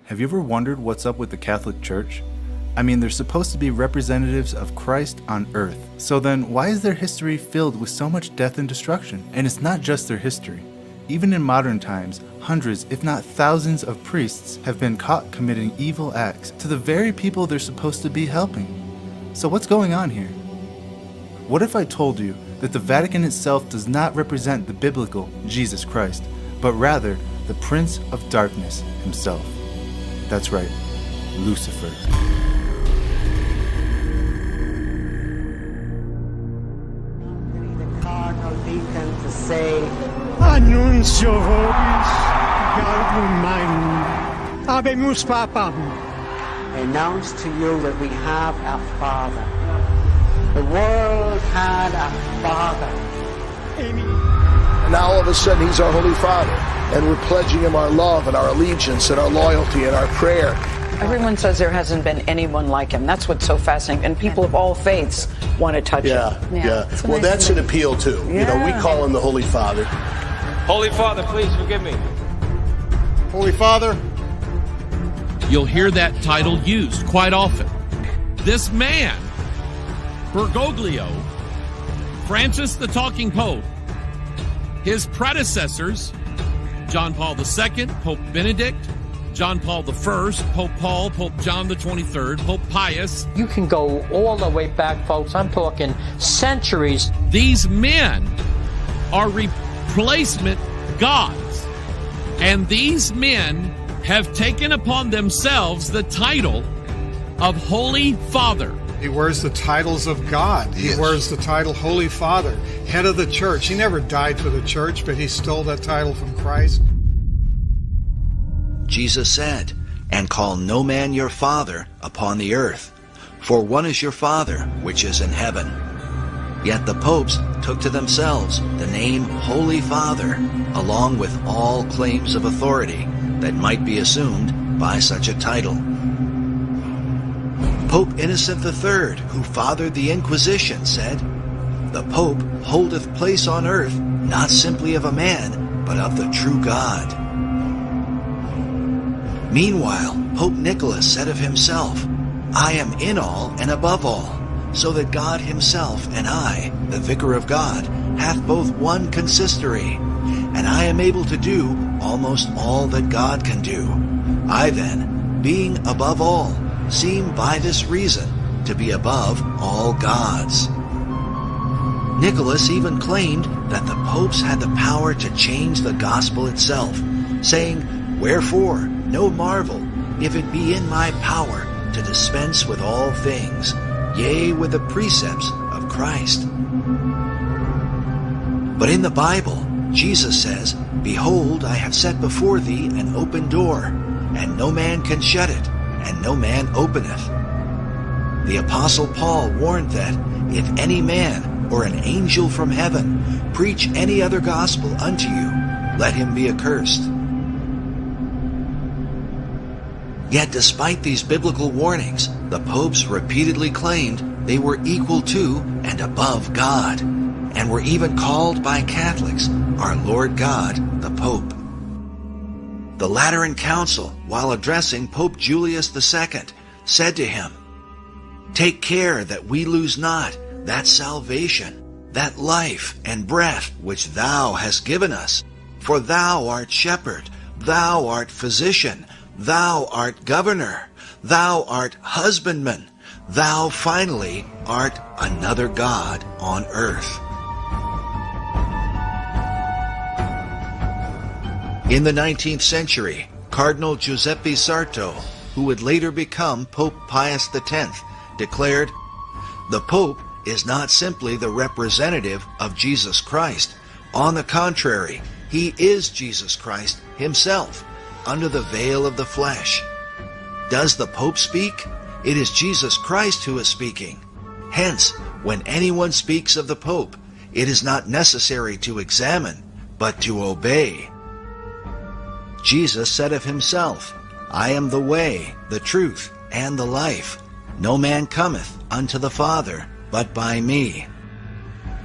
Have you ever wondered what's up with the Catholic Church? I mean, they're supposed to be representatives of Christ on earth. So then, why is their history filled with so much death and destruction? And it's not just their history. Even in modern times, hundreds, if not thousands of priests have been caught committing evil acts to the very people they're supposed to be helping. So what's going on here? What if I told you that the Vatican itself does not represent the biblical Jesus Christ, but rather the Prince of Darkness himself? That's right, Lucifer. The cardinal deacon to say, Annuncio vobis, gaudium magnum, habemus papam. announce to you that we have a Father. The world had a Father. And now all of a sudden he's our Holy Father, and we're pledging him our love and our allegiance and our loyalty and our prayer. Everyone says there hasn't been anyone like him. That's what's so fascinating. And people of all faiths want to touch him. Yeah. Well, that's an appeal too. You know, we call him the Holy Father. Holy Father, please forgive me. Holy Father. You'll hear that title used quite often. This man, Bergoglio, Francis the Talking Pope, his predecessors, John Paul II, Pope Benedict, John Paul I, Pope Paul, Pope John the 23rd, Pope Pius. You can go all the way back, folks. I'm talking centuries. These men are replacement gods. And these men have taken upon themselves the title of Holy Father. He wears the titles of God. He wears the title Holy Father, head of the church. He never died for the church, but he stole that title from Christ. Jesus said, "And call no man your father upon the earth, for one is your Father which is in heaven." Yet the popes took to themselves the name Holy Father, along with all claims of authority that might be assumed by such a title. Pope Innocent III, who fathered the Inquisition, said, "The Pope holdeth place on earth, not simply of a man, but of the true God." Meanwhile, Pope Nicholas said of himself, "I am in all and above all, so that God himself and I, the Vicar of God, hath both one consistory, and I am able to do almost all that God can do. I then, being above all, seem by this reason to be above all gods." Nicholas even claimed that the popes had the power to change the gospel itself, saying, "Wherefore, no marvel, if it be in my power to dispense with all things, yea, with the precepts of Christ." But in the Bible, Jesus says, "Behold, I have set before thee an open door, and no man can shut it, and no man openeth." The Apostle Paul warned that, "If any man or an angel from heaven preach any other gospel unto you, let him be accursed." Yet despite these biblical warnings, the popes repeatedly claimed they were equal to and above God, and were even called by Catholics our Lord God, the Pope. The Lateran Council, while addressing Pope Julius II, said to him, "Take care that we lose not that salvation, that life and breath which thou hast given us, for thou art shepherd, thou art physician, thou art governor, thou art husbandman, thou finally art another God on earth." In the 19th century, Cardinal Giuseppe Sarto, who would later become Pope Pius X, declared, "The Pope is not simply the representative of Jesus Christ. On the contrary, he is Jesus Christ himself, under the veil of the flesh." Does the Pope speak? It is Jesus Christ who is speaking. Hence, when anyone speaks of the Pope, it is not necessary to examine, but to obey. Jesus said of himself, "I am the way, the truth, and the life. No man cometh unto the Father but by me."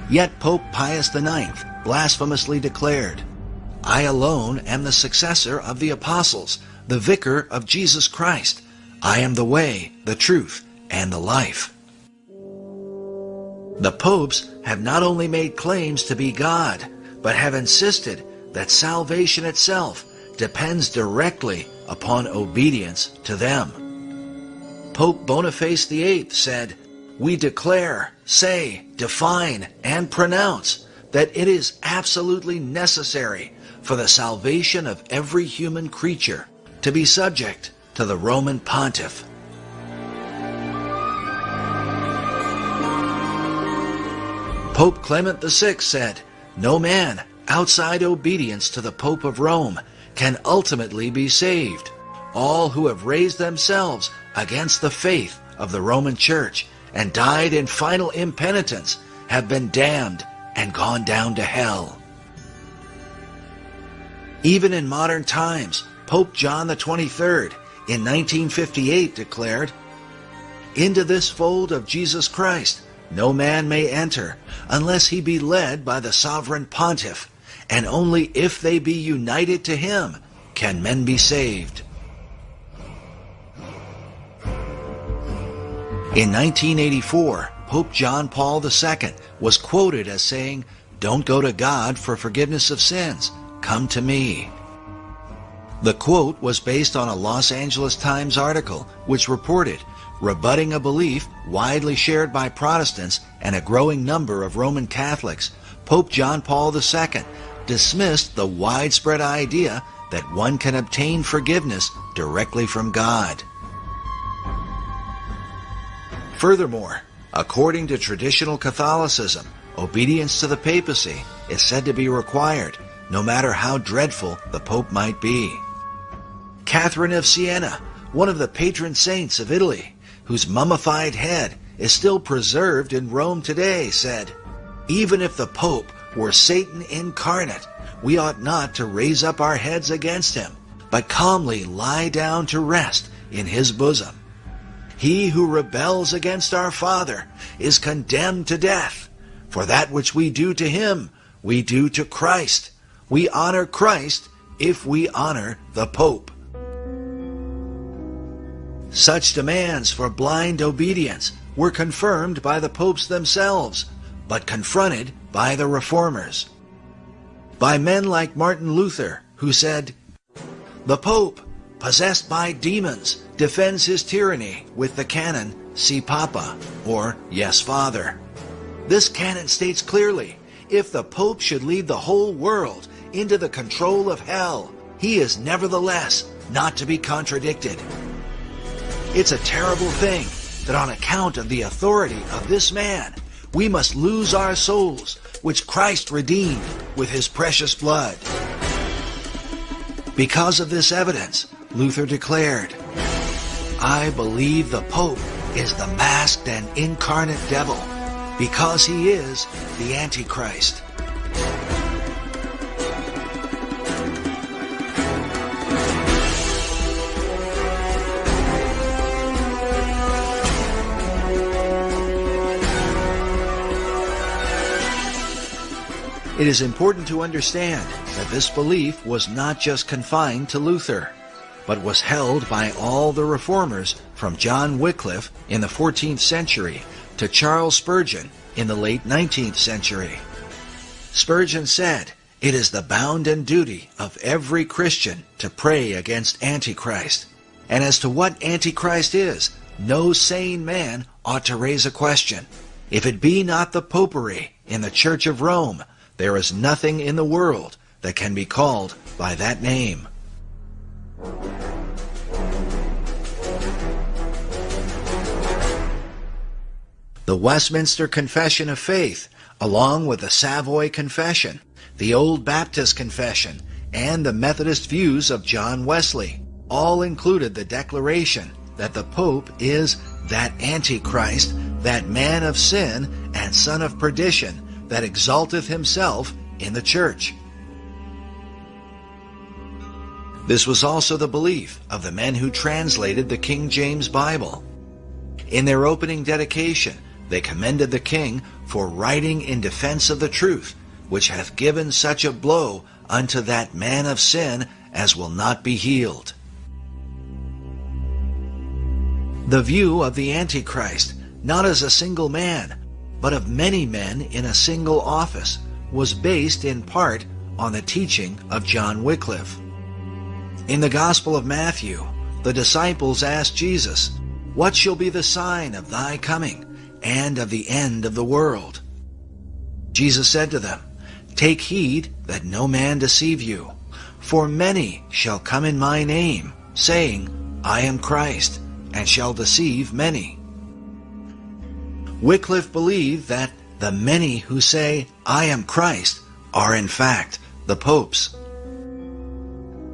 Yet Pope Pius IX blasphemously declared, "I alone am the successor of the apostles, the vicar of Jesus Christ. I am the way, the truth, and the life. The popes have not only made claims to be God, but have insisted that salvation itself depends directly upon obedience to them. Pope Boniface VIII said, "We declare, say, define, and pronounce that it is absolutely necessary for the salvation of every human creature to be subject to the Roman Pontiff." Pope Clement VI said, "No man outside obedience to the Pope of Rome can ultimately be saved. All who have raised themselves against the faith of the Roman Church and died in final impenitence have been damned and gone down to hell." Even in modern times, Pope John XXIII in 1958 declared, "Into this fold of Jesus Christ no man may enter unless he be led by the sovereign pontiff, and only if they be united to him can men be saved." In 1984, Pope John Paul II was quoted as saying, "Don't go to God for forgiveness of sins. Come to me." The quote was based on a Los Angeles Times article which reported, rebutting a belief widely shared by Protestants and a growing number of Roman Catholics, Pope John Paul II dismissed the widespread idea that one can obtain forgiveness directly from God. Furthermore, according to traditional Catholicism, obedience to the papacy is said to be required, no matter how dreadful the Pope might be. Catherine of Siena, one of the patron saints of Italy, whose mummified head is still preserved in Rome today, said, "Even if the Pope were Satan incarnate, we ought not to raise up our heads against him, but calmly lie down to rest in his bosom. He who rebels against our Father is condemned to death. For that which we do to him, we do to Christ. We honor Christ if we honor the Pope." Such demands for blind obedience were confirmed by the popes themselves, but confronted by the reformers. By men like Martin Luther, who said, "The Pope, possessed by demons, defends his tyranny with the canon, Si Papa, or Yes, Father. This canon states clearly, if the Pope should lead the whole world into the control of hell, he is nevertheless not to be contradicted. It's a terrible thing that on account of the authority of this man, we must lose our souls, which Christ redeemed with his precious blood." Because of this evidence, Luther declared, "I believe the Pope is the masked and incarnate devil, because he is the Antichrist." It is important to understand that this belief was not just confined to Luther, but was held by all the reformers from John Wycliffe in the 14th century to Charles Spurgeon in the late 19th century. Spurgeon said, "It is the bounden duty of every Christian to pray against Antichrist. And as to what Antichrist is, no sane man ought to raise a question. If it be not the popery in the Church of Rome, there is nothing in the world that can be called by that name." The Westminster Confession of Faith, along with the Savoy Confession, the Old Baptist Confession, and the Methodist views of John Wesley, all included the declaration that the Pope is that Antichrist, that man of sin and son of perdition, that exalteth himself in the church. This was also the belief of the men who translated the King James Bible. In their opening dedication, they commended the king for writing in defense of the truth, which hath given such a blow unto that man of sin as will not be healed. The view of the Antichrist, not as a single man, but of many men in a single office, was based in part on the teaching of John Wycliffe. In the Gospel of Matthew, the disciples asked Jesus, "What shall be the sign of thy coming and of the end of the world?" Jesus said to them, "Take heed that no man deceive you, for many shall come in my name, saying, I am Christ, and shall deceive many." Wycliffe believed that the many who say, "I am Christ," are in fact the popes.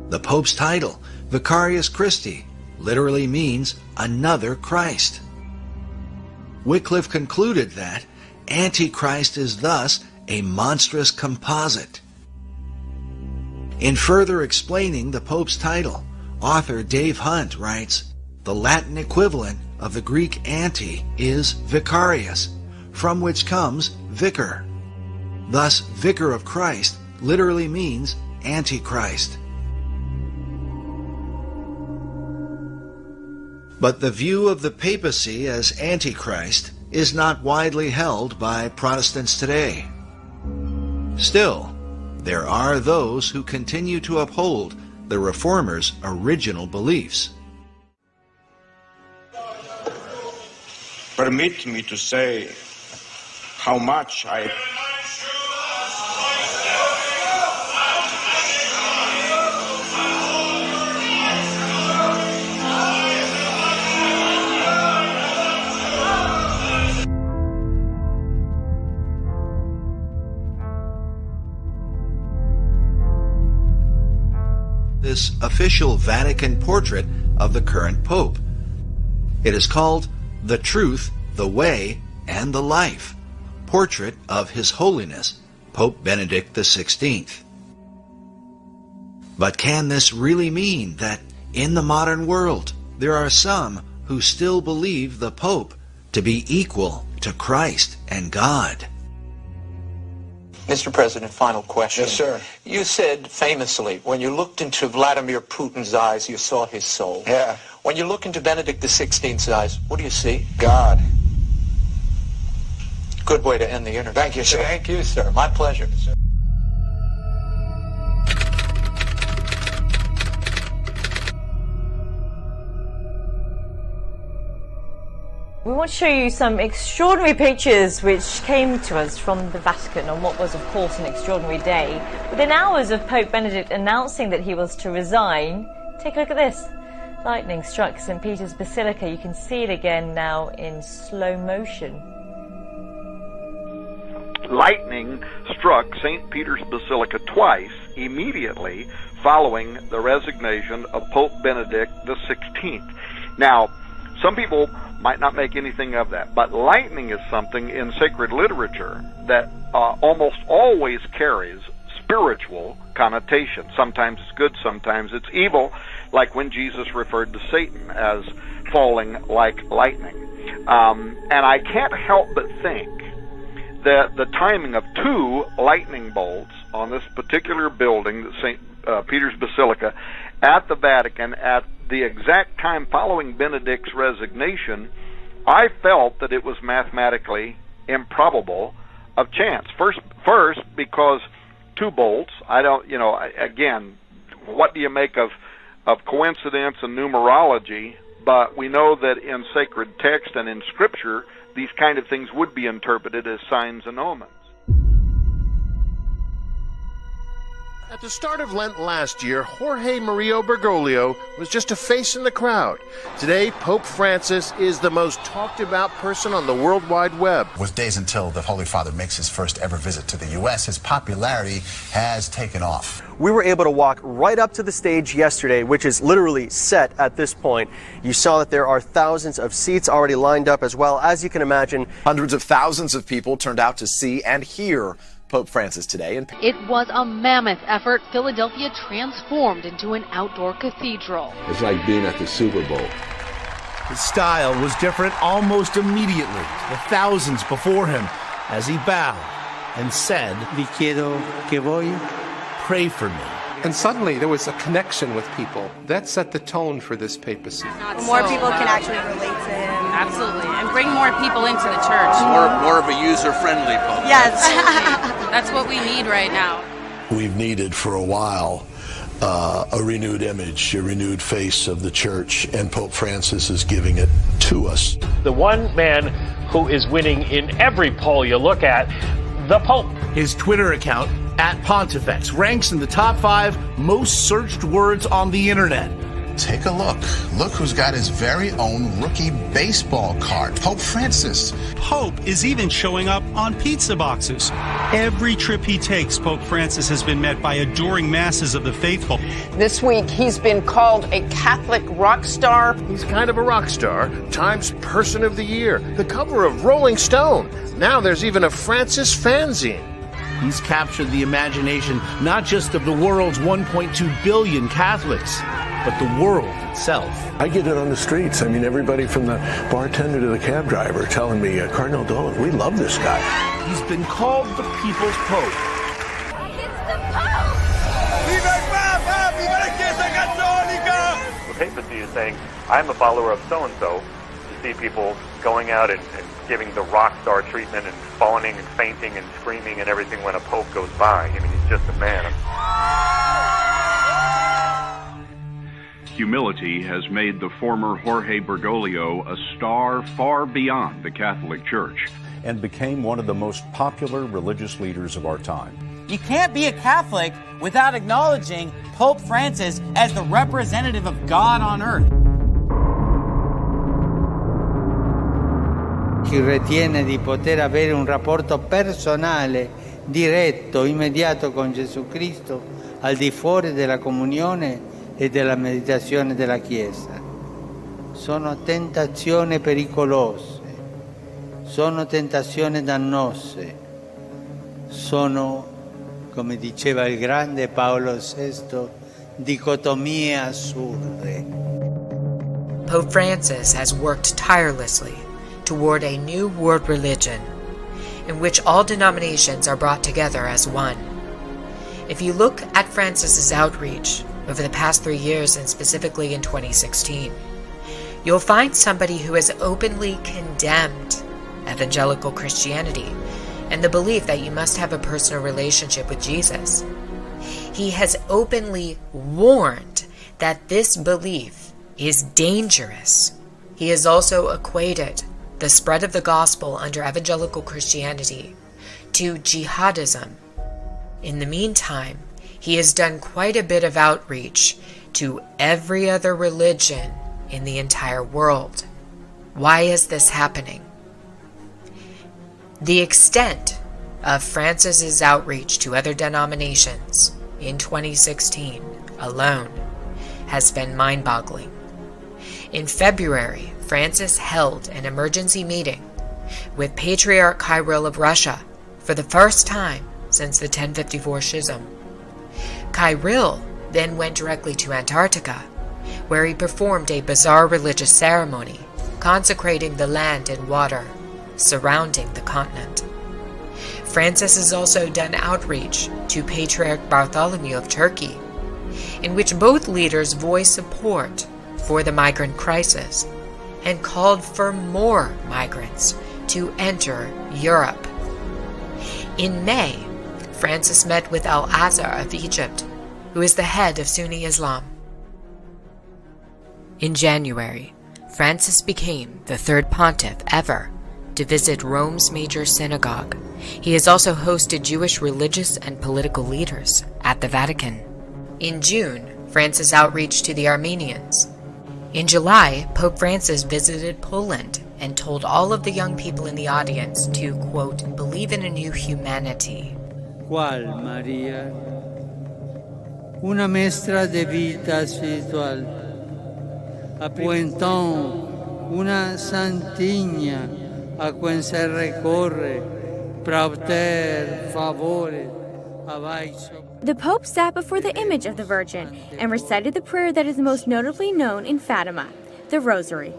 The pope's title, Vicarius Christi, literally means another Christ. Wycliffe concluded that Antichrist is thus a monstrous composite. In further explaining the pope's title, author Dave Hunt writes, "The Latin equivalent of the Greek anti is vicarius, from which comes vicar. Thus, Vicar of Christ literally means Antichrist." But the view of the papacy as Antichrist is not widely held by Protestants today. Still, there are those who continue to uphold the Reformers' original beliefs. Permit me to say how much I this official Vatican portrait of the current Pope. It is called The Truth, the Way, and the Life, Portrait of His Holiness, Pope Benedict XVI. But can this really mean that in the modern world there are some who still believe the Pope to be equal to Christ and God? Mr. President, final question. Yes, sir. You said famously, when you looked into Vladimir Putin's eyes, you saw his soul. Yeah. When you look into Benedict XVI's eyes, what do you see? God. Good way to end the interview. Thank you, sir. Thank you, sir. My pleasure. We want to show you some extraordinary pictures which came to us from the Vatican on what was, of course, an extraordinary day. Within hours of Pope Benedict announcing that he was to resign, take a look at this. Lightning struck St. Peter's Basilica. You can see it again now in slow motion. Lightning struck St. Peter's Basilica twice immediately following the resignation of Pope Benedict XVI. Now, some people might not make anything of that, but lightning is something in sacred literature that almost always carries spiritual connotation. Sometimes it's good, sometimes it's evil, like when Jesus referred to Satan as falling like lightning. And I can't help but think that the timing of two lightning bolts on this particular building, the St. Peter's Basilica, at the Vatican, at the exact time following Benedict's resignation, I felt that it was mathematically improbable of chance. First, because two bolts, I don't, again, what do you make of coincidence and numerology? But we know that in sacred text and in Scripture, these kind of things would be interpreted as signs and omens. At the start of Lent last year, Jorge Mario Bergoglio was just a face in the crowd. Today, Pope Francis is the most talked about person on the World Wide Web. With days until the Holy Father makes his first ever visit to the U.S., his popularity has taken off. We were able to walk right up to the stage yesterday, which is literally set at this point. You saw that there are thousands of seats already lined up as well. As you can imagine, hundreds of thousands of people turned out to see and hear Pope Francis today. It was a mammoth effort. Philadelphia transformed into an outdoor cathedral. It's like being at the Super Bowl. His style was different almost immediately. The thousands before him as he bowed and said, "Pray for me." And suddenly there was a connection with people. That set the tone for this papacy. More people can actually relate to him. Absolutely. And bring more people into the church. More of a user-friendly pope. Yes. That's what we need right now. We've needed for a while a renewed image, a renewed face of the church, and Pope Francis is giving it to us. The one man who is winning in every poll you look at, the Pope. His Twitter account, @Pontifex, ranks in the top 5 most searched words on the internet. Take a look. Look who's got his very own rookie baseball card, Pope Francis. Pope is even showing up on pizza boxes. Every trip he takes, Pope Francis has been met by adoring masses of the faithful. This week, he's been called a Catholic rock star. He's kind of a rock star. Times Person of the Year. The cover of Rolling Stone. Now there's even a Francis fanzine. He's captured the imagination not just of the world's 1.2 billion Catholics, but the world itself. I get it on the streets. I mean, everybody from the bartender to the cab driver telling me, Cardinal Dolan, we love this guy. He's been called the People's Pope. It's the Pope! Viva el Papa! Viva la Chiesa Cattolica! The papacy is saying, I'm a follower of so-and-so. You see people going out and giving the rock star treatment and fawning and fainting and screaming and everything when a pope goes by. I mean, he's just a man. Humility has made the former Jorge Bergoglio a star far beyond the Catholic Church, and became one of the most popular religious leaders of our time. You can't be a Catholic without acknowledging Pope Francis as the representative of God on earth. Chi ritiene di poter avere un rapporto personale, diretto, immediato con Gesù Cristo, al di fuori della comunione e della meditazione della Chiesa. Sono tentazioni pericolose, sono tentazioni dannose, sono, come diceva il grande Paolo VI, dicotomie assurde. Pope Francis has worked tirelessly toward a new world religion in which all denominations are brought together as one. If you look at Francis's outreach over the past 3 years, and specifically in 2016, you'll find somebody who has openly condemned evangelical Christianity and the belief that you must have a personal relationship with Jesus. He has openly warned that this belief is dangerous. He has also equated the spread of the gospel under evangelical Christianity to jihadism. In the meantime, he has done quite a bit of outreach to every other religion in the entire world. Why is this happening? The extent of Francis's outreach to other denominations in 2016 alone has been mind-boggling. In February, Francis held an emergency meeting with Patriarch Kirill of Russia for the first time since the 1054 schism. Kirill then went directly to Antarctica, where he performed a bizarre religious ceremony consecrating the land and water surrounding the continent. Francis has also done outreach to Patriarch Bartholomew of Turkey, in which both leaders voiced support for the migrant crisis and called for more migrants to enter Europe. In May, Francis met with Al-Azhar of Egypt, who is the head of Sunni Islam. In January, Francis became the third pontiff ever to visit Rome's major synagogue. He has also hosted Jewish religious and political leaders at the Vatican. In June, Francis outreached to the Armenians. In July, Pope Francis visited Poland and told all of the young people in the audience to, quote, believe in a new humanity. ¿Cuál, María? Una maestra de vida espiritual. O então, una santinha a quem se recorre para obter favores abaixo. The Pope sat before the image of the Virgin and recited the prayer that is most notably known in Fatima, the Rosary.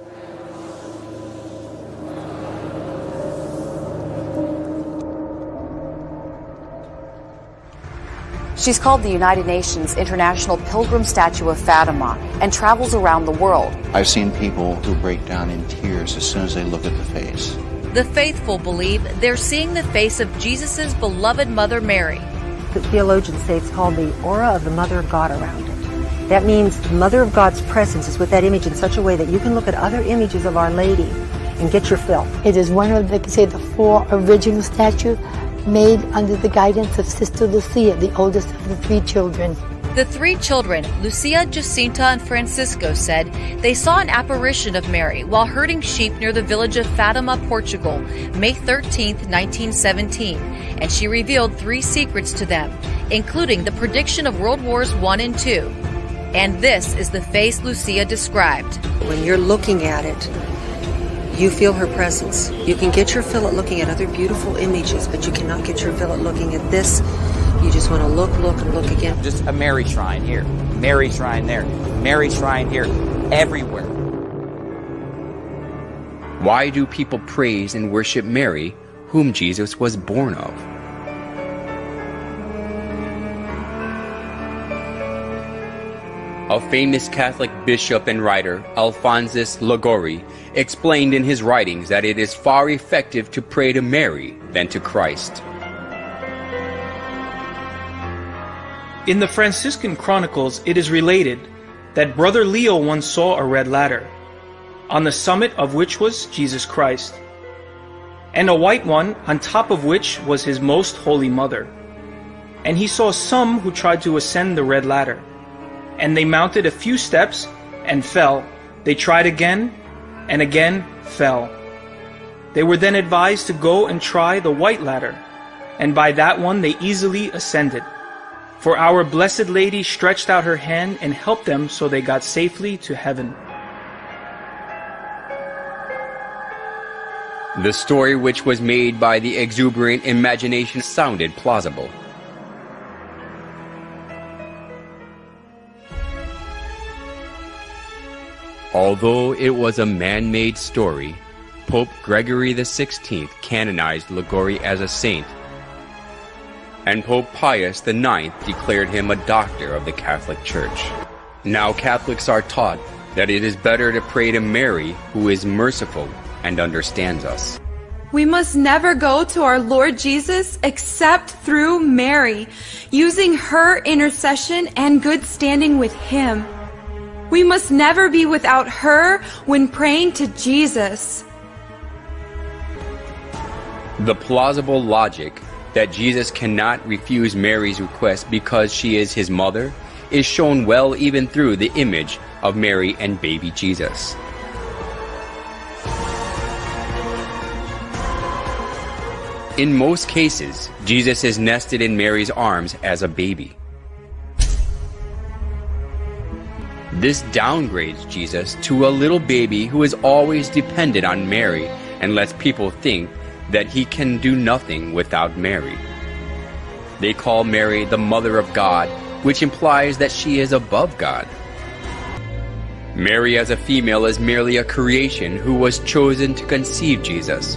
She's called the United Nations International Pilgrim Statue of Fatima and travels around the world. I've seen people who break down in tears as soon as they look at the face. The faithful believe they're seeing the face of Jesus' beloved Mother Mary. The theologians say it's called the aura of the Mother of God around it. That means the Mother of God's presence is with that image in such a way that you can look at other images of Our Lady and get your fill. It is one of, they could say, the 4 original statues made under the guidance of Sister Lucia, the oldest of the 3 children. The 3 children, Lucia, Jacinta, and Francisco, said they saw an apparition of Mary while herding sheep near the village of Fatima, Portugal, May 13, 1917, and she revealed 3 secrets to them, including the prediction of World Wars I and II. And this is the face Lucia described. When you're looking at it, you feel her presence. You can get your fill at looking at other beautiful images, but you cannot get your fill at looking at this. You just want to look, and look again. Just a Mary shrine here, Mary shrine there, Mary shrine here, everywhere. Why do people praise and worship Mary, whom Jesus was born of? A famous Catholic bishop and writer, Alphonsus Liguori, explained in his writings that it is far effective to pray to Mary than to Christ. In the Franciscan Chronicles, it is related that Brother Leo once saw a red ladder, on the summit of which was Jesus Christ, and a white one on top of which was his most holy mother. And he saw some who tried to ascend the red ladder, and they mounted a few steps and fell. They tried again and again fell. They were then advised to go and try the white ladder, and by that one they easily ascended. For our Blessed Lady stretched out her hand and helped them, so they got safely to heaven. The story, which was made by the exuberant imagination, sounded plausible. Although it was a man-made story, Pope Gregory XVI canonized Liguori as a saint, and Pope Pius IX declared him a doctor of the Catholic Church. Now Catholics are taught that it is better to pray to Mary, who is merciful and understands us. We must never go to our Lord Jesus except through Mary, using her intercession and good standing with Him. We must never be without her when praying to Jesus. The plausible logic that Jesus cannot refuse Mary's request because she is his mother is shown well even through the image of Mary and baby Jesus. In most cases, Jesus is nested in Mary's arms as a baby. This downgrades Jesus to a little baby who is always dependent on Mary and lets people think that he can do nothing without Mary. They call Mary the Mother of God, which implies that she is above God. Mary as a female is merely a creation who was chosen to conceive Jesus.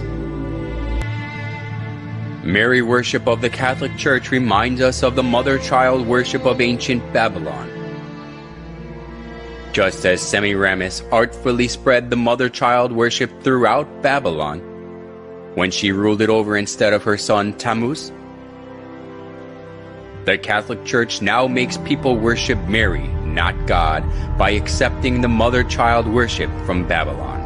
Mary worship of the Catholic Church reminds us of the mother-child worship of ancient Babylon. Just as Semiramis artfully spread the mother-child worship throughout Babylon, when she ruled it over instead of her son Tammuz, the Catholic Church now makes people worship Mary, not God, by accepting the mother-child worship from Babylon.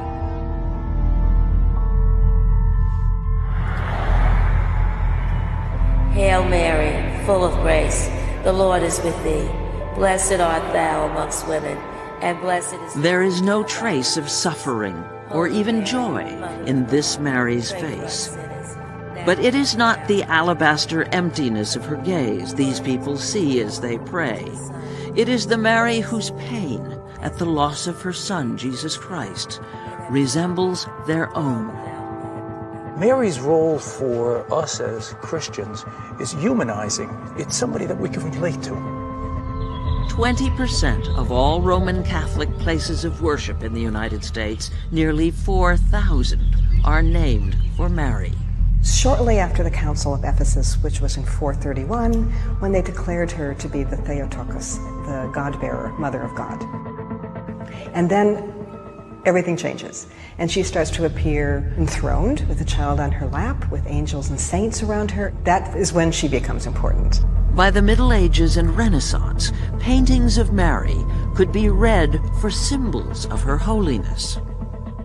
Hail Mary, full of grace, the Lord is with thee. Blessed art thou amongst women, and blessed is... There is no trace of suffering or even joy in this Mary's face. But it is not the alabaster emptiness of her gaze these people see as they pray. It is the Mary whose pain at the loss of her son, Jesus Christ, resembles their own. Mary's role for us as Christians is humanizing. It's somebody that we can relate to. 20% of all Roman Catholic places of worship in the United States, nearly 4,000, are named for Mary. shortly after the Council of Ephesus, which was in 431, when they declared her to be the Theotokos, the God-bearer, Mother of God. And then everything changes, and she starts to appear enthroned with a child on her lap, with angels and saints around her. That is when she becomes important. By the Middle Ages and Renaissance, paintings of Mary could be read for symbols of her holiness.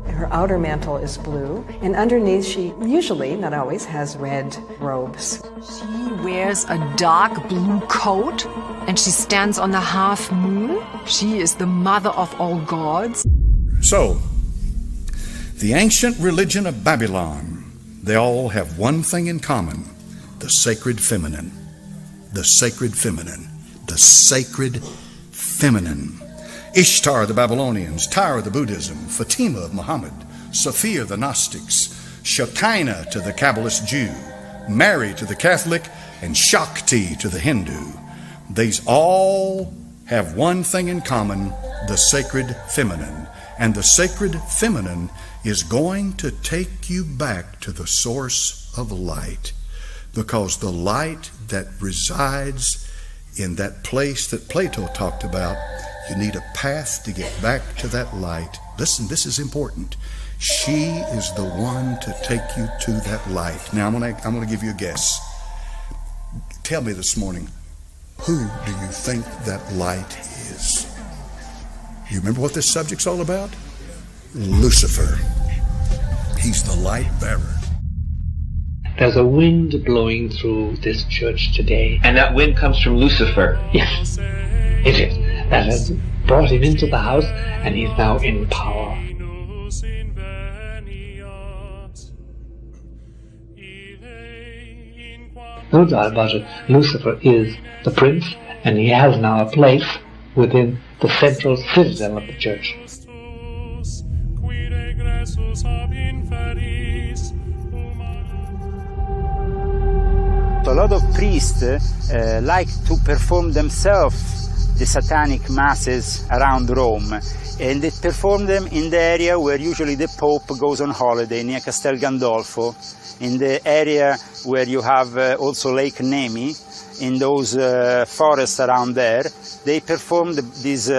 Her outer mantle is blue, and underneath she usually, not always, has red robes. She wears a dark blue coat, and she stands on the half moon. She is the mother of all gods. So, the ancient religion of Babylon, they all have one thing in common: the sacred feminine. The sacred feminine. The sacred feminine. Ishtar the Babylonians, Tyre the Buddhism, Fatima of Muhammad, Sophia the Gnostics, Shekinah to the Kabbalist Jew, Mary to the Catholic, and Shakti to the Hindu. These all have one thing in common: the sacred feminine. And the sacred feminine is going to take you back to the source of light, because the light that resides in that place that Plato talked about, you need a path to get back to that light. Listen, this is important. She is the one to take you to that light. Now, I'm going to give you a guess. Tell me this morning, who do you think that light is? You remember what this subject's all about? Lucifer. He's the light bearer. There's a wind blowing through this church today. And that wind comes from Lucifer. Yes, it is. That has brought him into the house, and he's now in power. No doubt about it, Lucifer is the prince, and he has now a place within the central citadel of the church. A lot of priests like to perform themselves the satanic masses around Rome, and they perform them in the area where usually the Pope goes on holiday, near Castel Gandolfo, in the area where you have also Lake Nemi, in those forests around there. They perform these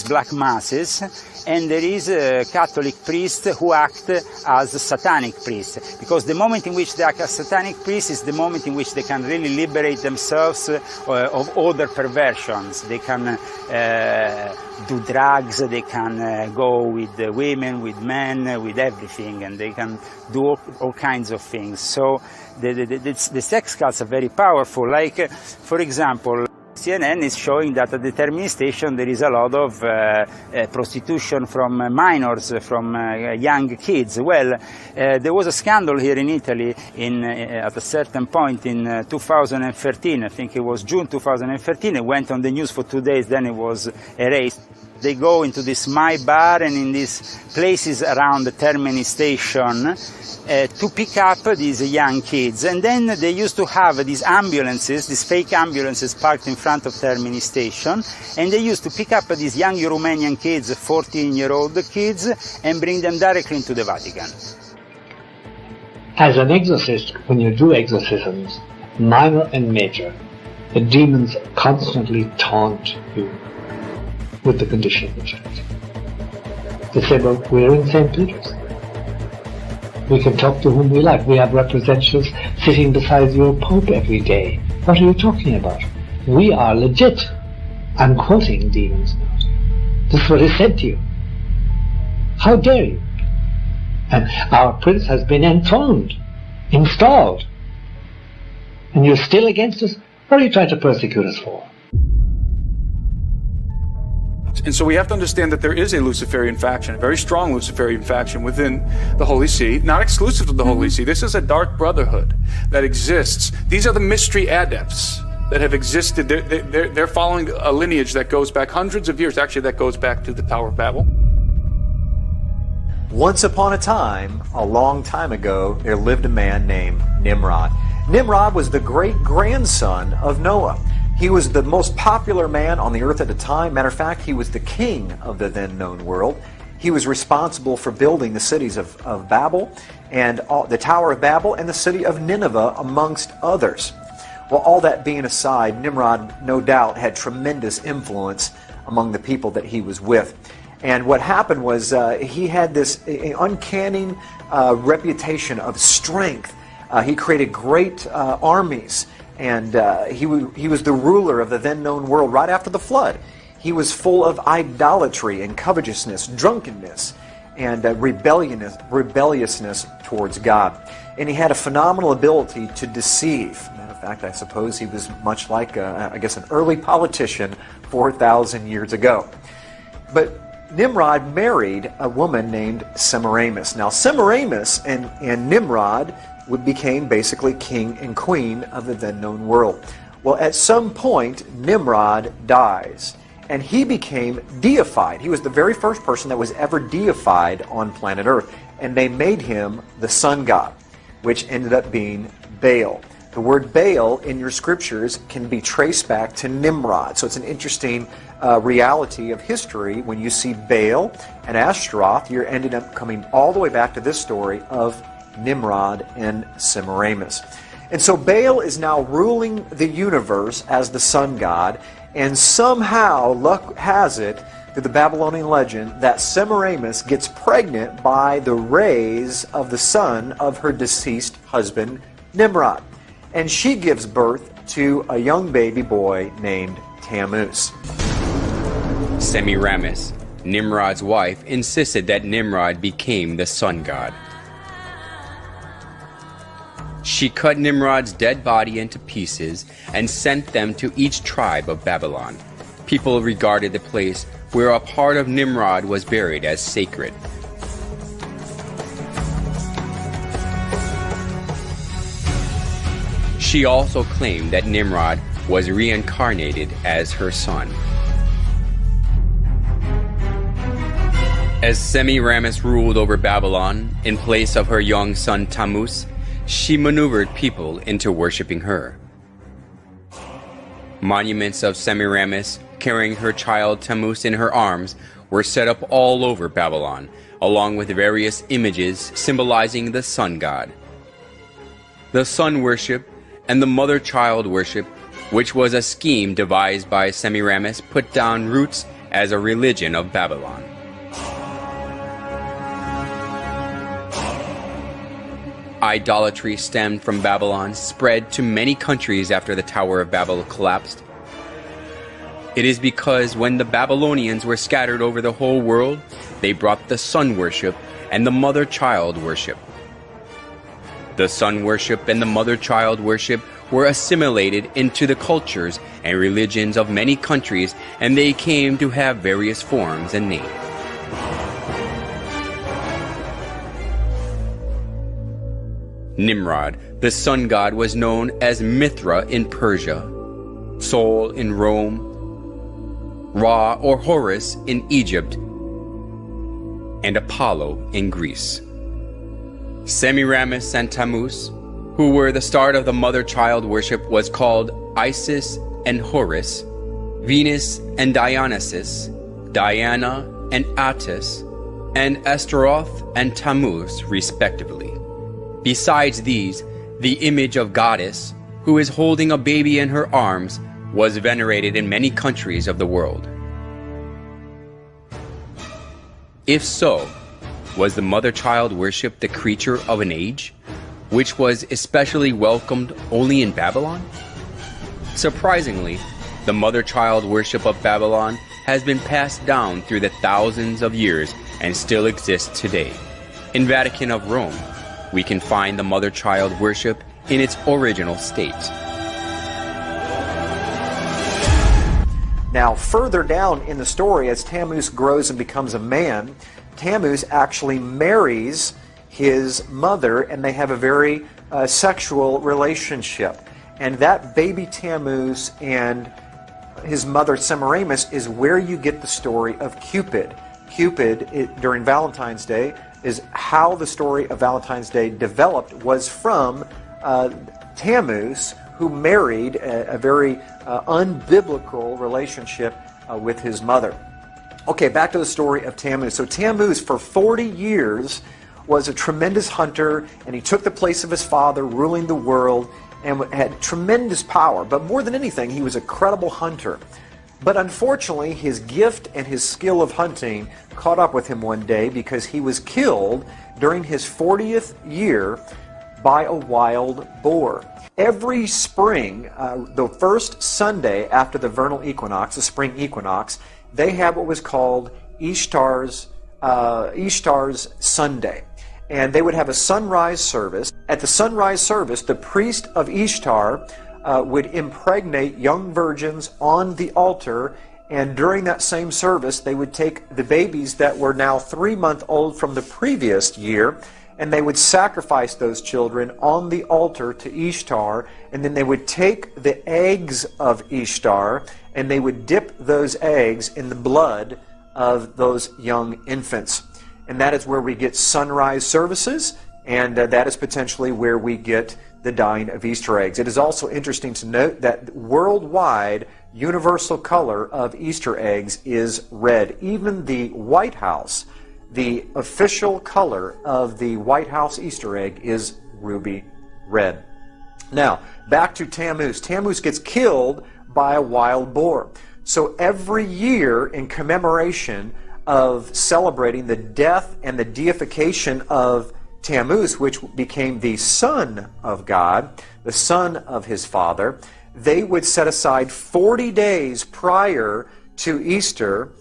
black masses, and there is a Catholic priest who act as a satanic priest, because the moment in which they act as satanic priest is the moment in which they can really liberate themselves of other perversions. They can do drugs, they can go with women, with men, with everything, and they can do all kinds of things. So the sex cults are very powerful. Like, for example, CNN is showing that at the termini station there is a lot of prostitution from minors, from young kids. Well, there was a scandal here in Italy at a certain point in 2013, I think it was June 2013, it went on the news for 2 days, then it was erased. They go into this My Bar and in these places around the Termini station to pick up these young kids. And then they used to have these ambulances, these fake ambulances parked in front of Termini station, and they used to pick up these young Romanian kids, 14-year-old kids, and bring them directly into the Vatican. As an exorcist, when you do exorcisms, minor and major, the demons constantly taunt you with the condition of the church. They say, well, we're in St. Peter's. We can talk to whom we like. We have representatives sitting beside your Pope every day. What are you talking about? We are legit. I'm quoting demons now. This is what is said to you. How dare you? And our prince has been enthroned, installed. And you're still against us? What are you trying to persecute us for? And so we have to understand that there is a Luciferian faction, a very strong Luciferian faction within the Holy See, not exclusive to the Holy See. This is a dark brotherhood that exists. These are the mystery adepts that have existed. They're following a lineage that goes back hundreds of years. Actually, that goes back to the Tower of Babel. Once upon a time, a long time ago, there lived a man named Nimrod. Nimrod was the great-grandson of Noah. He was the most popular man on the earth at the time. Matter of fact, he was the king of the then known world. He was responsible for building the cities of Babel, and the Tower of Babel, and the city of Nineveh, amongst others. Well, all that being aside, Nimrod, no doubt, had tremendous influence among the people that he was with. And what happened was he had this uncanny reputation of strength. He created great armies, and he was the ruler of the then-known world right after the flood. He was full of idolatry and covetousness, drunkenness, and rebelliousness towards God. And he had a phenomenal ability to deceive. Matter of fact, I suppose he was much like, I guess, an early politician 4,000 years ago. But Nimrod married a woman named Semiramis. Now, Semiramis and Nimrod became basically king and queen of the then-known world. Well, at some point, Nimrod dies, and he became deified. He was the very first person that was ever deified on planet Earth, and they made him the sun god, which ended up being Baal. The word Baal in your scriptures can be traced back to Nimrod, so it's an interesting reality of history. When you see Baal and Ashtaroth, you're ended up coming all the way back to this story of Nimrod and Semiramis. And so Baal is now ruling the universe as the sun god, and somehow luck has it through the Babylonian legend that Semiramis gets pregnant by the rays of the sun of her deceased husband Nimrod, and she gives birth to a young baby boy named Tammuz. Semiramis, Nimrod's wife, insisted that Nimrod became the sun god. She cut Nimrod's dead body into pieces and sent them to each tribe of Babylon. People regarded the place where a part of Nimrod was buried as sacred. She also claimed that Nimrod was reincarnated as her son. As Semiramis ruled over Babylon in place of her young son Tammuz, she maneuvered people into worshiping her. Monuments of Semiramis carrying her child Tammuz in her arms were set up all over Babylon, along with various images symbolizing the sun god. The sun worship and the mother-child worship, which was a scheme devised by Semiramis, put down roots as a religion of Babylon. Idolatry stemmed from Babylon, spread to many countries after the Tower of Babel collapsed. It is because when the Babylonians were scattered over the whole world, they brought the sun worship and the mother-child worship. The sun worship and the mother-child worship were assimilated into the cultures and religions of many countries, and they came to have various forms and names. Nimrod, the sun god, was known as Mithra in Persia, Sol in Rome, Ra or Horus in Egypt, and Apollo in Greece. Semiramis and Tammuz, who were the start of the mother-child worship, was called Isis and Horus, Venus and Dionysus, Diana and Attis, and Astaroth and Tammuz, respectively. Besides these, the image of goddess, who is holding a baby in her arms, was venerated in many countries of the world. If so, was the mother-child worship the creature of an age, which was especially welcomed only in Babylon? Surprisingly, the mother-child worship of Babylon has been passed down through the thousands of years and still exists today. In Vatican of Rome, we can find the mother-child worship in its original state. Now, further down in the story, as Tammuz grows and becomes a man, Tammuz actually marries his mother, and they have a very sexual relationship. And that baby Tammuz and his mother Semiramis is where you get the story of Cupid. Cupid, during Valentine's Day, is how the story of Valentine's Day developed, was from Tammuz, who married a very unbiblical relationship with his mother. Okay, back to the story of Tammuz. So Tammuz, for 40 years, was a tremendous hunter, and he took the place of his father, ruling the world, and had tremendous power. But more than anything, he was a credible hunter. But unfortunately, his gift and his skill of hunting caught up with him one day, because he was killed during his 40th year by a wild boar. Every spring, the first Sunday after the vernal equinox, the spring equinox, they have what was called Ishtar's Sunday. And they would have a sunrise service. At the sunrise service, the priest of Ishtar would impregnate young virgins on the altar, and during that same service, they would take the babies that were now 3-month-old from the previous year, and they would sacrifice those children on the altar to Ishtar, and then they would take the eggs of Ishtar, and they would dip those eggs in the blood of those young infants. And that is where we get sunrise services, and that is potentially where we get the dyeing of Easter eggs. It is also interesting to note that worldwide universal color of Easter eggs is red. Even the White House, the official color of the White House Easter egg is ruby red. Now, back to Tammuz. Tammuz gets killed by a wild boar. So every year, in commemoration of celebrating the death and the deification of Tammuz, which became the son of God, the son of his father, they would set aside 40 days prior to Easter,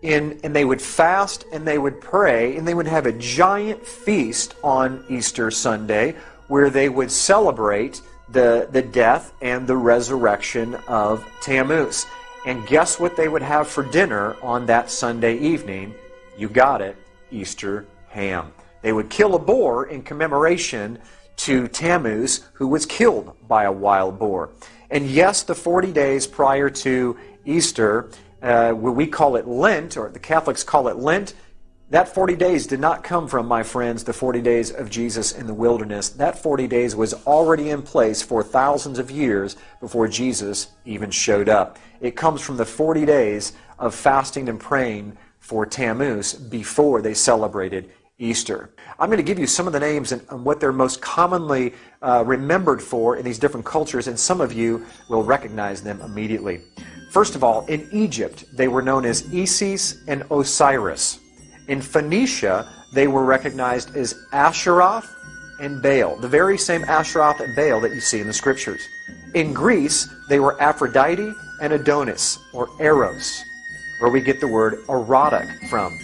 and they would fast and they would pray, and they would have a giant feast on Easter Sunday where they would celebrate the death and the resurrection of Tammuz. And guess what they would have for dinner on that Sunday evening? You got it, Easter ham. They would kill a boar in commemoration to Tammuz, who was killed by a wild boar. And yes, the 40 days prior to Easter, where we call it Lent, or the Catholics call it Lent, that 40 days did not come from, my friends, the 40 days of Jesus in the wilderness. That 40 days was already in place for thousands of years before Jesus even showed up. It comes from the 40 days of fasting and praying for Tammuz before they celebrated Easter. I'm going to give you some of the names and what they're most commonly remembered for in these different cultures, and some of you will recognize them immediately. First of all, in Egypt, they were known as Isis and Osiris. In Phoenicia, they were recognized as Asheroth and Baal, the very same Asheroth and Baal that you see in the Scriptures. In Greece, they were Aphrodite and Adonis, or Eros, where we get the word erotic from.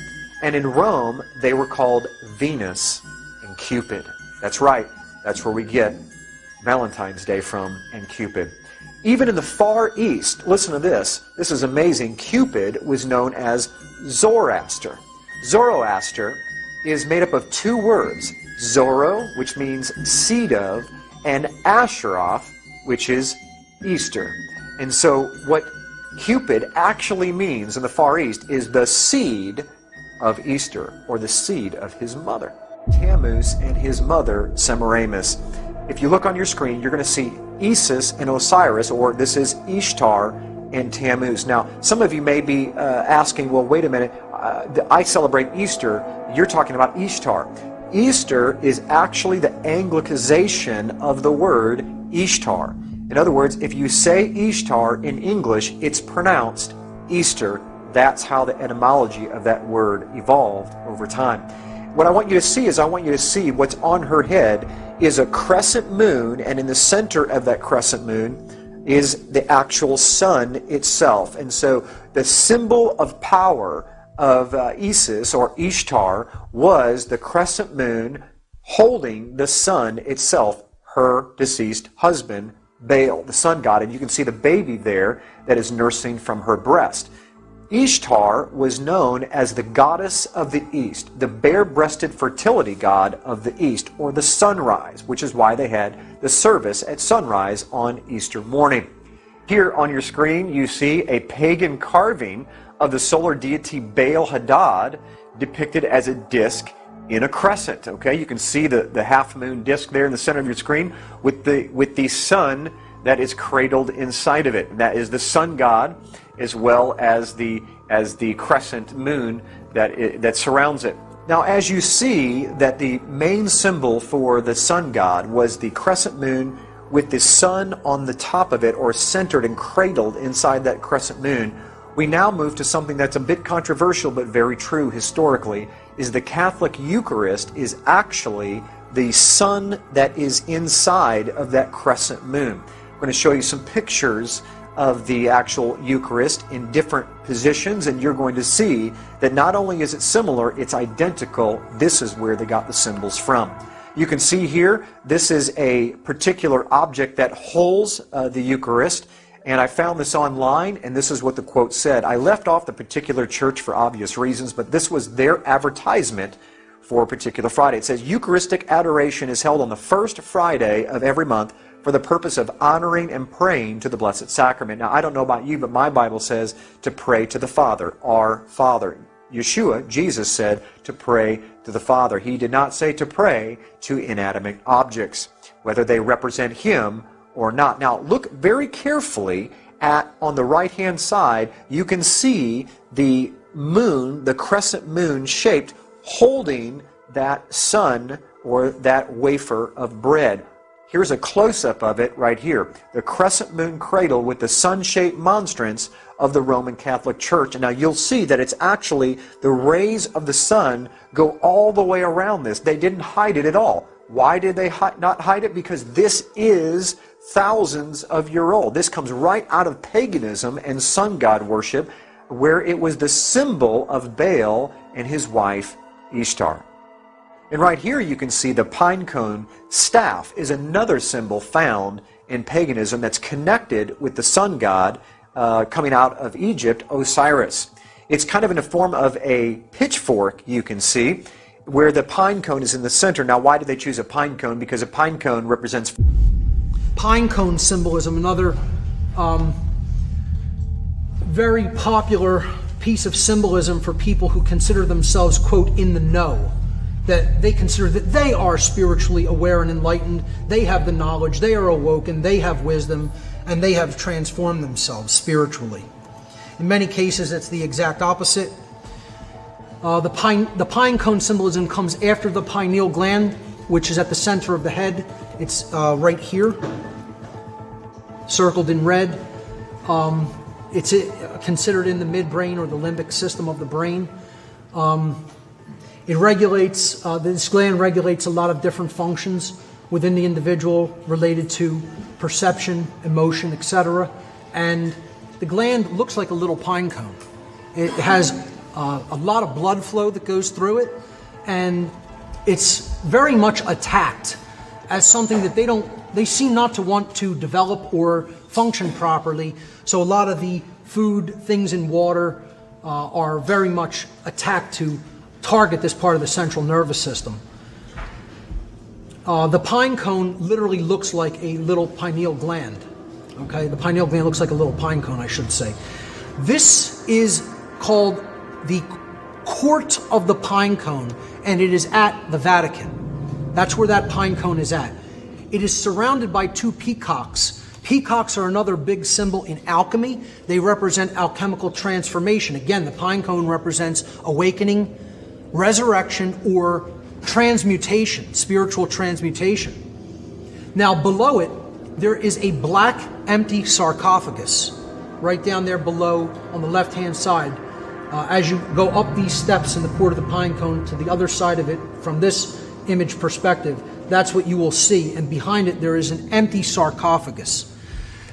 And in Rome, they were called Venus and Cupid. That's right, that's where we get Valentine's Day from, and Cupid. Even in the Far East, listen to this, this is amazing, Cupid was known as Zoroaster. Zoroaster is made up of two words, Zoro, which means seed of, and Asheroth, which is Easter. And so what Cupid actually means in the Far East is the seed of Easter, or the seed of his mother, Tammuz, and his mother, Semiramis. If you look on your screen, you're going to see Isis and Osiris, or this is Ishtar and Tammuz. Now, some of you may be asking, well, wait a minute, I celebrate Easter, you're talking about Ishtar. Easter is actually the Anglicization of the word Ishtar. In other words, if you say Ishtar in English, it's pronounced Easter. That's how the etymology of that word evolved over time. What I want you to see is, I want you to see what's on her head is a crescent moon, and in the center of that crescent moon is the actual sun itself. And so the symbol of power of Isis, or Ishtar, was the crescent moon holding the sun itself, her deceased husband, Baal, the sun god. And you can see the baby there that is nursing from her breast. Ishtar was known as the goddess of the East, the bare-breasted fertility god of the East, or the sunrise, which is why they had the service at sunrise on Easter morning. Here on your screen you see a pagan carving of the solar deity Baal Hadad depicted as a disc in a crescent. Okay, you can see the half-moon disc there in the center of your screen with the sun that is cradled inside of it. And that is the sun god, as well as the as the crescent moon that surrounds it. Now, as you see that the main symbol for the sun god was the crescent moon with the sun on the top of it, or centered and cradled inside that crescent moon, we now move to something that's a bit controversial but very true historically, is the Catholic Eucharist is actually the sun that is inside of that crescent moon. I'm going to show you some pictures of the actual Eucharist in different positions, and you're going to see that not only is it similar, it's identical. This is where they got the symbols from. You can see here, this is a particular object that holds the Eucharist, and I found this online, and this is what the quote said. I left off the particular church for obvious reasons, but this was their advertisement for a particular Friday. It says, Eucharistic adoration is held on the first Friday of every month for the purpose of honoring and praying to the Blessed Sacrament. Now, I don't know about you, but my Bible says to pray to the Father, our Father. Yeshua, Jesus, said to pray to the Father. He did not say to pray to inanimate objects, whether they represent Him or not. Now, look very carefully at, on the right-hand side, you can see the moon, the crescent moon shaped, holding that sun or that wafer of bread. Here's a close-up of it right here. The crescent moon cradle with the sun-shaped monstrance of the Roman Catholic Church. And now you'll see that it's actually the rays of the sun go all the way around this. They didn't hide it at all. Why did they not hide it? Because this is thousands of years old. This comes right out of paganism and sun god worship, where it was the symbol of Baal and his wife Ishtar. And right here you can see the pine cone staff is another symbol found in paganism that's connected with the sun god coming out of Egypt, Osiris. It's kind of in the form of a pitchfork, you can see, where the pine cone is in the center. Now, why did they choose a pine cone? Because a pine cone represents... Pine cone symbolism, another very popular piece of symbolism for people who consider themselves, quote, in the know. That they consider that they are spiritually aware and enlightened, they have the knowledge, they are awoken, they have wisdom, and they have transformed themselves spiritually. In many cases, it's the exact opposite. The pine cone symbolism comes after the pineal gland, which is at the center of the head. It's right here, circled in red. It's considered in the midbrain or the limbic system of the brain. It regulates, this gland regulates a lot of different functions within the individual related to perception, emotion, etc. And the gland looks like a little pine cone. It has a lot of blood flow that goes through it, and it's very much attacked as something that they seem not to want to develop or function properly. So a lot of the food, things in water are very much attacked to target this part of the central nervous system. The pine cone literally looks like a little pineal gland. Okay, the pineal gland looks like a little pine cone, I should say. This is called the Court of the Pine Cone, and it is at the Vatican. That's where that pine cone is at. It is surrounded by two peacocks. Peacocks are another big symbol in alchemy. They represent alchemical transformation. Again, the pine cone represents awakening, resurrection, or transmutation, spiritual transmutation. Now below it, there is a black empty sarcophagus right down there below on the left-hand side. As you go up these steps in the Court of the Pine Cone to the other side of it, from this image perspective, that's what you will see. And behind it, there is an empty sarcophagus.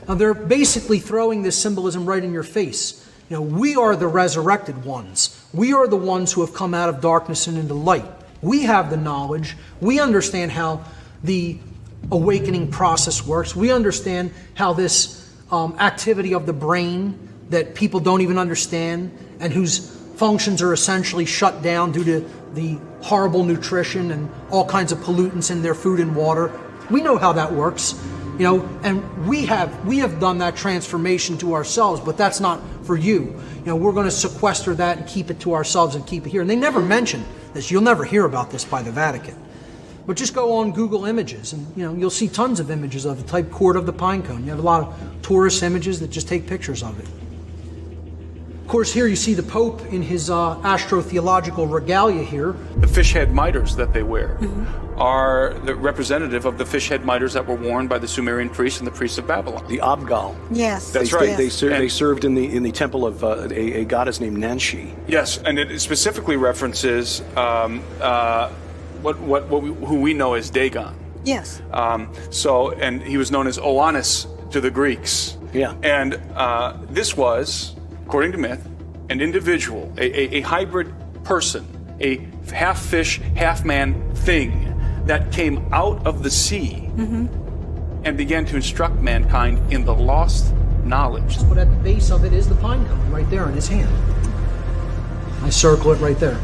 Now, they're basically throwing this symbolism right in your face. You know, we are the resurrected ones. We are the ones who have come out of darkness and into light. We have the knowledge. We understand how the awakening process works. We understand how this activity of the brain that people don't even understand and whose functions are essentially shut down due to the horrible nutrition and all kinds of pollutants in their food and water. We know how that works, you know, and we have done that transformation to ourselves, but that's not for you. You know, we're going to sequester that and keep it to ourselves and keep it here. And they never mention this. You'll never hear about this by the Vatican. But just go on Google Images and, you know, you'll see tons of images of the type Court of the Pine Cone. You have a lot of tourist images that just take pictures of it. Of course, here you see the Pope in his astrotheological regalia here. The fish head miters that they wear are the representative of the fish head miters that were worn by the Sumerian priests and the priests of Babylon. The Abgal. Yes. That's right. They served in the temple of a goddess named Nanshi. Yes, and it specifically references who we know as Dagon. Yes. And he was known as Oannes to the Greeks. Yeah. And this was, according to myth, an individual, a hybrid person, a half fish, half man thing that came out of the sea and began to instruct mankind in the lost knowledge. But at the base of it is the pine cone right there in his hand. I circle it right there.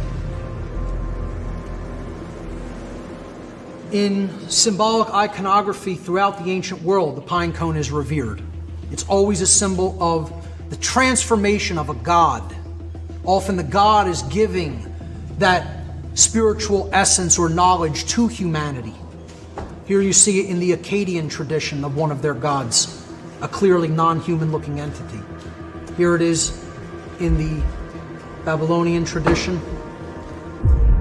In symbolic iconography throughout the ancient world, the pine cone is revered. It's always a symbol of the transformation of a god. Often the god is giving that spiritual essence or knowledge to humanity. Here you see it in the Akkadian tradition of one of their gods, a clearly non-human looking entity. Here it is in the Babylonian tradition.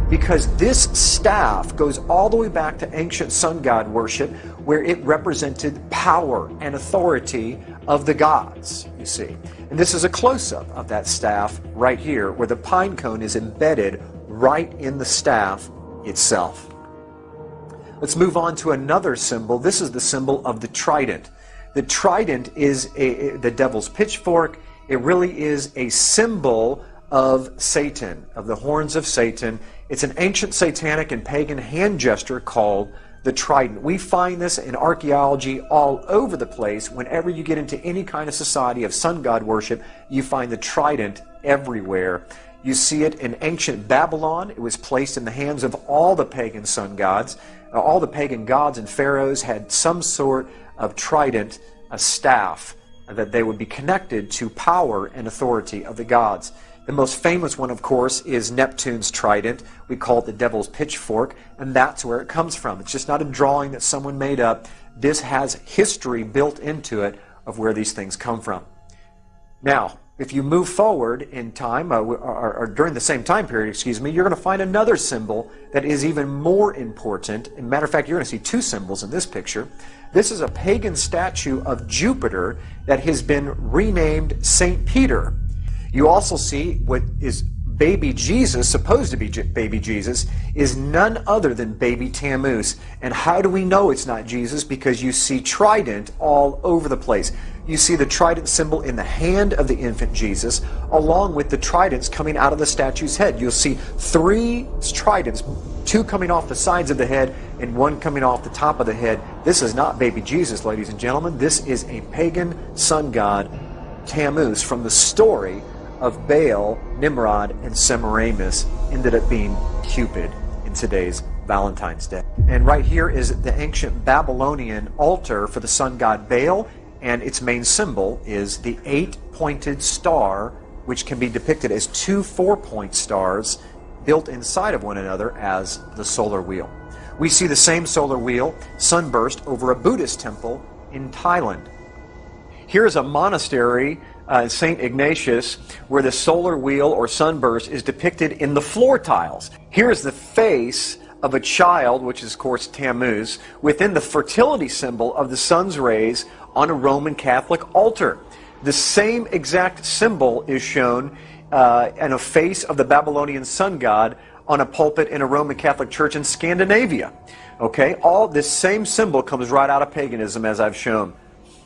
Because this staff goes all the way back to ancient sun god worship, where it represented power and authority of the gods, you see. And this is a close-up of that staff right here, where the pine cone is embedded right in the staff itself. Let's move on to another symbol. This is the symbol of the trident. The trident is the devil's pitchfork. It really is a symbol of Satan, of the horns of Satan. It's an ancient satanic and pagan hand gesture called the trident. We find this in archaeology all over the place. Whenever you get into any kind of society of sun god worship, you find the trident everywhere. You see it in ancient Babylon. It was placed in the hands of all the pagan sun gods. All the pagan gods and pharaohs had some sort of trident, a staff, that they would be connected to power and authority of the gods. The most famous one, of course, is Neptune's trident. We call it the devil's pitchfork, and that's where it comes from. It's just not a drawing that someone made up. This has history built into it of where these things come from. Now, if you move forward in time, or during the same time period, you're going to find another symbol that is even more important. As a matter of fact, you're going to see two symbols in this picture. This is a pagan statue of Jupiter that has been renamed St. Peter. You also see what is baby Jesus, supposed to be baby Jesus, is none other than baby Tammuz. And how do we know it's not Jesus? Because you see trident all over the place. You see the trident symbol in the hand of the infant Jesus, along with the tridents coming out of the statue's head. You'll see three tridents, two coming off the sides of the head and one coming off the top of the head. This is not baby Jesus, ladies and gentlemen. This is a pagan sun god, Tammuz, from the story of Baal, Nimrod, and Semiramis, ended up being Cupid in today's Valentine's Day. And right here is the ancient Babylonian altar for the sun god Baal, and its main symbol is the 8-pointed star, which can be depicted as two 4-point stars built inside of one another as the solar wheel. We see the same solar wheel sunburst over a Buddhist temple in Thailand. Here's a monastery, St. Ignatius, where the solar wheel or sunburst is depicted in the floor tiles. Here's the face of a child, which is of course Tammuz, within the fertility symbol of the sun's rays on a Roman Catholic altar. The same exact symbol is shown in a face of the Babylonian sun god on a pulpit in a Roman Catholic church in Scandinavia. Okay, all this same symbol comes right out of paganism, as I've shown.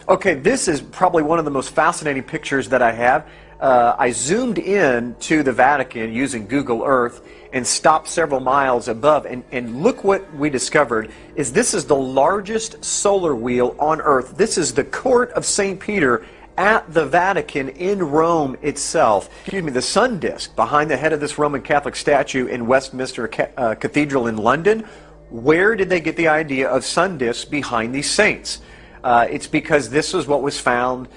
Okay, this is probably one of the most fascinating pictures that I have. I zoomed in to the Vatican using Google Earth and stopped several miles above, and look what we discovered is this is the largest solar wheel on Earth. This is the court of St. Peter at the Vatican in Rome itself. The sun disk behind the head of this Roman Catholic statue in Westminster Cathedral in London. Where did they get the idea of sun disks behind these saints? It's because this was what was found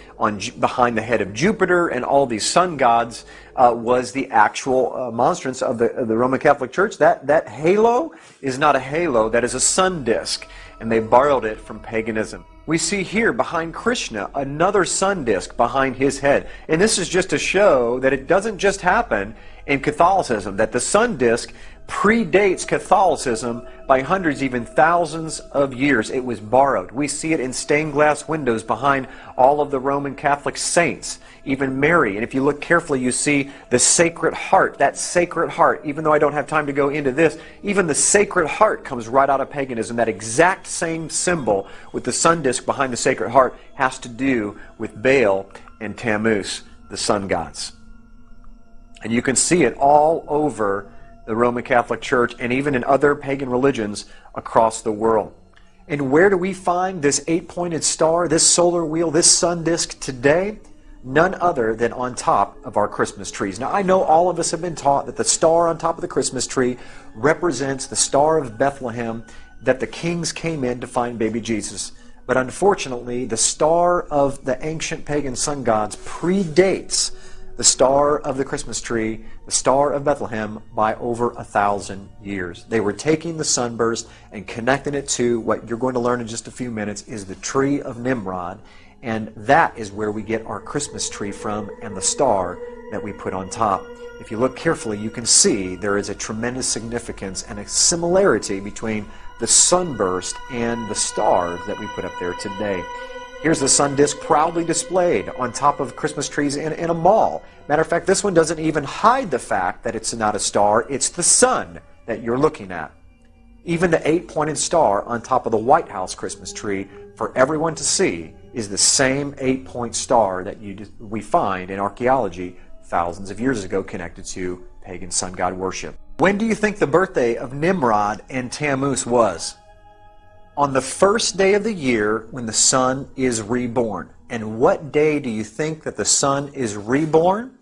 behind the head of Jupiter and all these sun gods was the actual monstrance of the Roman Catholic Church. That halo is not a halo, that is a sun disk, and they borrowed it from paganism. We see here behind Krishna another sun disk behind his head. And this is just to show that it doesn't just happen in Catholicism, that the sun disk predates Catholicism by hundreds, even thousands of years. It was borrowed. We see it in stained glass windows behind all of the Roman Catholic saints, even Mary. And if you look carefully, you see the Sacred Heart. That Sacred Heart, even though I don't have time to go into this, even the Sacred Heart comes right out of paganism. That exact same symbol with the sun disk behind the Sacred Heart has to do with Baal and Tammuz, the sun gods. And you can see it all over the Roman Catholic Church and even in other pagan religions across the world. And where do we find this 8-pointed star, this solar wheel, this sun disk today? None other than on top of our Christmas trees. Now, I know all of us have been taught that the star on top of the Christmas tree represents the Star of Bethlehem, that the kings came in to find baby Jesus. But unfortunately, the star of the ancient pagan sun gods predates the star of the Christmas tree, the Star of Bethlehem, by over 1,000 years. They were taking the sunburst and connecting it to what you're going to learn in just a few minutes is the tree of Nimrod, and that is where we get our Christmas tree from and the star that we put on top. If you look carefully, you can see there is a tremendous significance and a similarity between the sunburst and the star that we put up there today. Here's the sun disk proudly displayed on top of Christmas trees in a mall. Matter of fact, this one doesn't even hide the fact that it's not a star. It's the sun that you're looking at. Even the 8-pointed star on top of the White House Christmas tree for everyone to see is the same 8-point star that we find in archaeology thousands of years ago connected to pagan sun god worship. When do you think the birthday of Nimrod and Tammuz was? On the first day of the year when the sun is reborn. And what day do you think that the sun is reborn?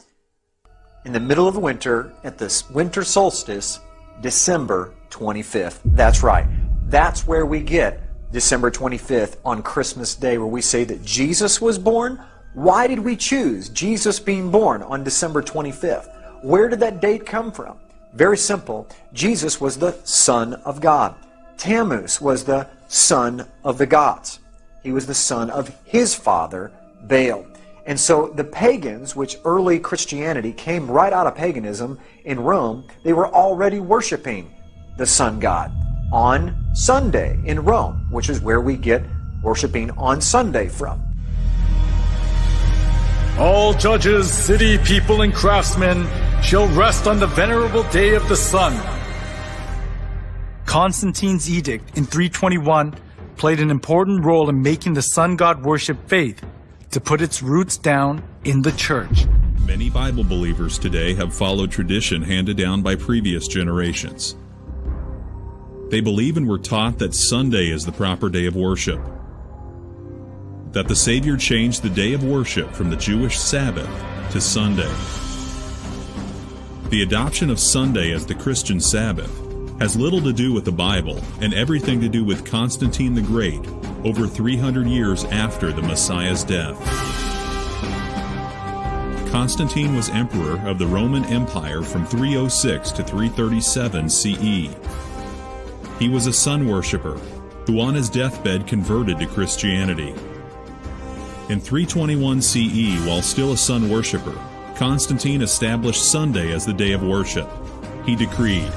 In the middle of winter, at this winter solstice, December 25th. That's right. That's where we get December 25th on Christmas Day, where we say that Jesus was born. Why did we choose Jesus being born on December 25th? Where did that date come from? Very simple. Jesus was the Son of God. Tammuz was the son of the gods. He was the son of his father, Baal. And so the pagans, which early Christianity came right out of paganism in Rome, they were already worshiping the sun god on Sunday in Rome, which is where we get worshiping on Sunday from. All judges, city people, and craftsmen shall rest on the venerable day of the sun. Constantine's edict in 321 played an important role in making the sun god worship faith to put its roots down in the church. Many Bible believers today have followed tradition handed down by previous generations. They believe and were taught that Sunday is the proper day of worship, that the Savior changed the day of worship from the Jewish Sabbath to Sunday. The adoption of Sunday as the Christian Sabbath has little to do with the Bible and everything to do with Constantine the Great over 300 years after the Messiah's death. Constantine was emperor of the Roman Empire from 306 to 337 CE. He was a sun worshipper who on his deathbed converted to Christianity. In 321 CE, while still a sun worshipper, Constantine established Sunday as the day of worship. He decreed,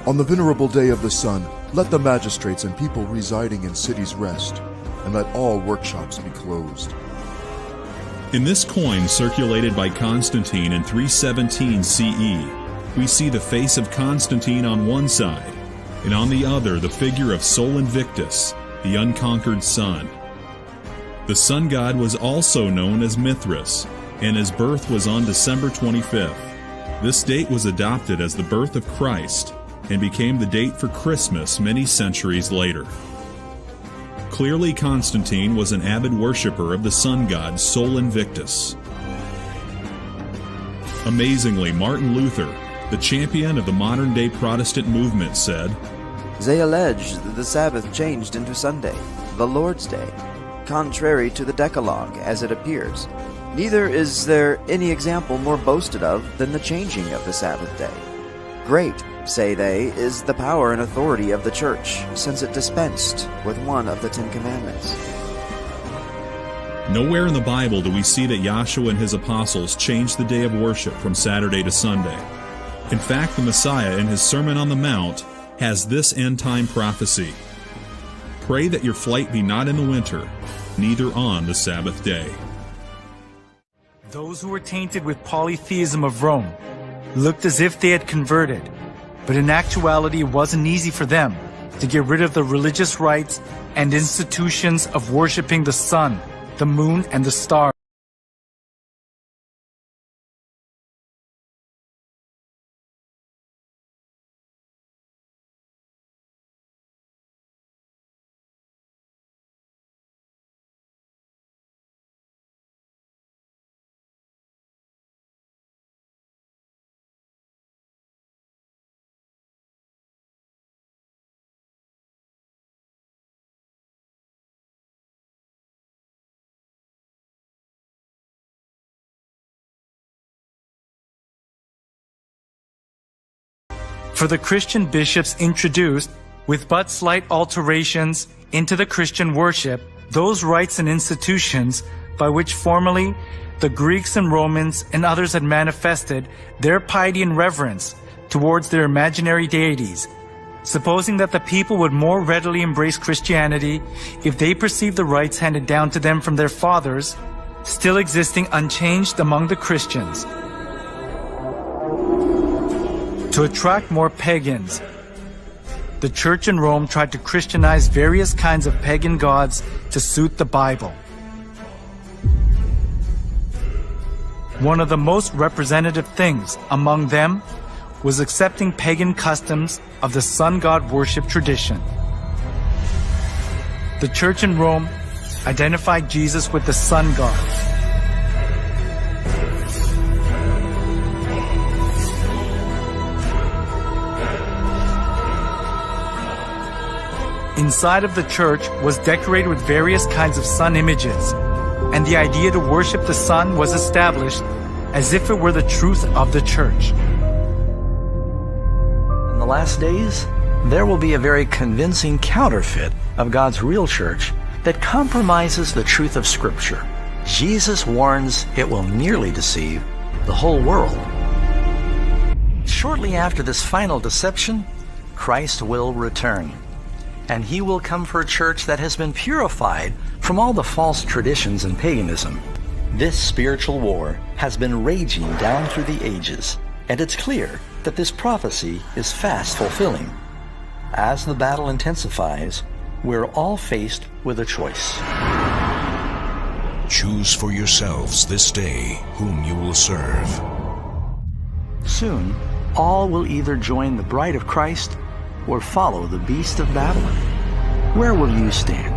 "On the venerable day of the sun, let the magistrates and people residing in cities rest, and let all workshops be closed." In this coin circulated by Constantine in 317 CE, we see the face of Constantine on one side, and on the other the figure of Sol Invictus, the unconquered sun. The sun god was also known as Mithras, and his birth was on December 25th. This date was adopted as the birth of Christ, and became the date for Christmas many centuries later. Clearly, Constantine was an avid worshipper of the sun god Sol Invictus. Amazingly, Martin Luther, the champion of the modern-day Protestant movement, said, "They allege that the Sabbath changed into Sunday, the Lord's Day, contrary to the Decalogue as it appears. Neither is there any example more boasted of than the changing of the Sabbath day. Great say they, is the power and authority of the Church, since it dispensed with one of the 10 Commandments. Nowhere in the Bible do we see that Yahshua and his apostles changed the day of worship from Saturday to Sunday. In fact, the Messiah in his Sermon on the Mount has this end-time prophecy: "Pray that your flight be not in the winter, neither on the Sabbath day." Those who were tainted with polytheism of Rome looked as if they had converted, but in actuality it wasn't easy for them to get rid of the religious rites and institutions of worshiping the sun, the moon, and the stars. For the Christian bishops introduced, with but slight alterations, into the Christian worship, those rites and institutions by which formerly the Greeks and Romans and others had manifested their piety and reverence towards their imaginary deities, supposing that the people would more readily embrace Christianity if they perceived the rites handed down to them from their fathers, still existing unchanged among the Christians. To attract more pagans, the Church in Rome tried to Christianize various kinds of pagan gods to suit the Bible. One of the most representative things among them was accepting pagan customs of the sun god worship tradition. The Church in Rome identified Jesus with the sun god. Inside of the church was decorated with various kinds of sun images, and the idea to worship the sun was established as if it were the truth of the church. In the last days, there will be a very convincing counterfeit of God's real church that compromises the truth of Scripture. Jesus warns it will nearly deceive the whole world. Shortly after this final deception, Christ will return, and he will come for a church that has been purified from all the false traditions and paganism. This spiritual war has been raging down through the ages, and it's clear that this prophecy is fast fulfilling. As the battle intensifies, we're all faced with a choice. Choose for yourselves this day whom you will serve. Soon, all will either join the bride of Christ or follow the beast of Babylon. Where will you stand?